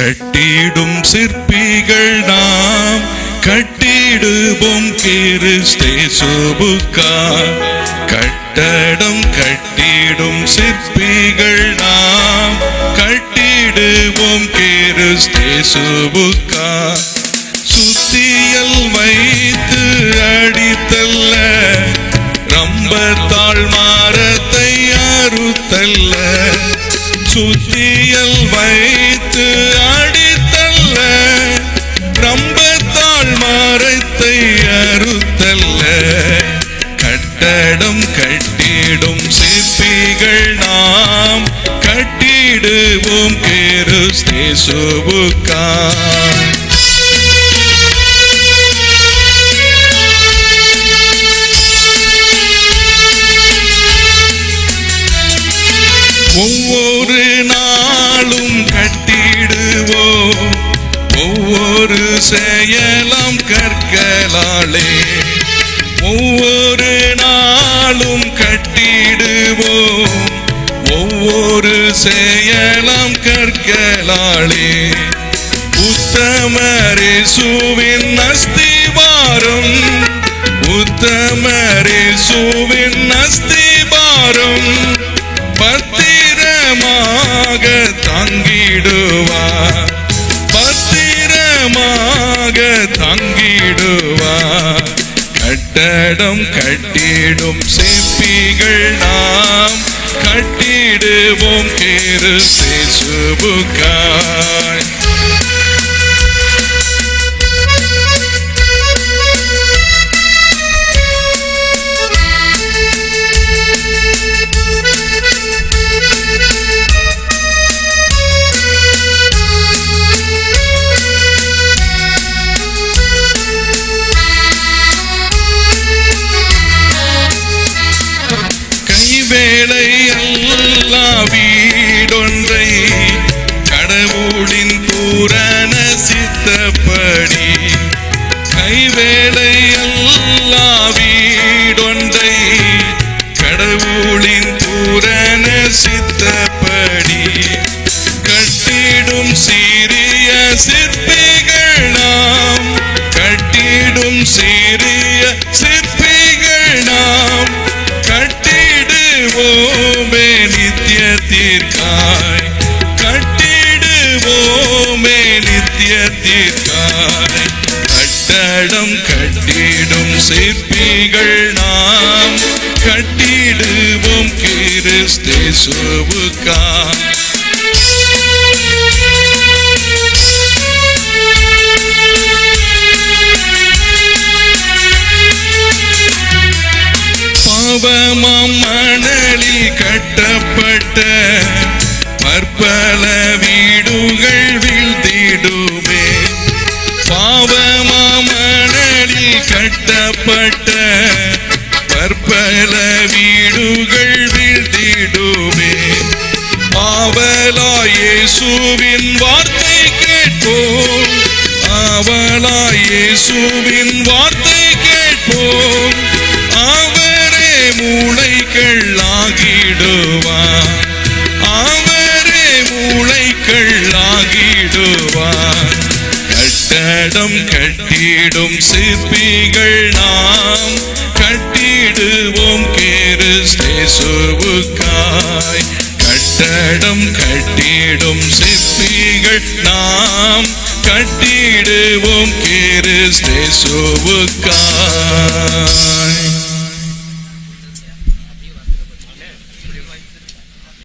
கட்டிடும் சிற்பிகள் நாம் கட்டிடுவோம் கிறிஸ்தேசுவுக்காய். கட்டடம் கட்டிடும் சிற்பிகள் நாம் கட்டிடுவோம் கிறிஸ்தேசுவுக்காய். சுத்தியல் வைத்து அடித்தல்ல, ரம்பத்தாள் மரத்தை அறுத்தல்ல. சுத்தியல் வைத்து அடித்தல்ல, ரம்பத்தாள் மரத்தை அறுத்தல்ல. கட்டடம் கட்டிடும் சிற்பிகள் நாம் கட்டிடுவோம் கிறிஸ்தேசுவுக்காய். ஒவ்வொரு நாளும் கட்டிடுவோம், ஒவ்வொரு செயலாம் கற்களாலே. ஒவ்வொரு நாளும் கட்டிடுவோம், ஒவ்வொரு செயலாம் கற்களாலே. உத்தமரேசுவின் அஸ்திபாரம், உத்தமரேசுவின் அஸ்திபாரம் பத்திரமாக தங்கிடுவார், பத்திரமாக தங்கிடுவார். கட்டடம் கட்டிடும் சிற்பிகள் நாம் கட்டிடுவோம் கிறிஸ்தேசுவுக்காய். வேலை அல்லா வீடொன்றை கடவுளின் பூரண சித்தப்படி. கைவேலை அல்லா வீடொன்றை கடவுளின் பூரண சித்தப்படி. கட்டிடும் சீரிய சிற்பிகள் நாம் கட்டிடும் சீரிய சிற்பிகள் நாம் கட்டிடுவோமே நித்தியத்திற்காய், கட்டிடுவோமே நித்தியத்திற்காய். கட்டடம் கட்டிடும் சிற்பிகள் நாம் கட்டிடுவோம் கிறிஸ்தேசுவுக்காய். பாவமாம் மணலில் கட்டப்பட்ட பற்பல வீடுகள் வீழ்ந்திடுமே. பாவமாம் மணலில் கட்டப்பட்ட பற்பல வீடுகள் வீழ்ந்திடுமே. ஆவலாய் இயேசுவின் வார்த்தை கேட்போம், ஆவலாய் இயேசுவின் வார்த்தை கேட்போம். அவரே மூளைகள் ஆகிடுவார், அவரே மூளைகள் ஆகிடுவார். கட்டடம் கட்டிடும் சிற்பிகள் நாம் கட்டிடுவோம் கிறிஸ்தேசுவுக்காய். கட்டடம் கட்டிடும் சிற்பிகள் நாம் கட்டிடுவோம் கிறிஸ்தேசுவுக்காய்.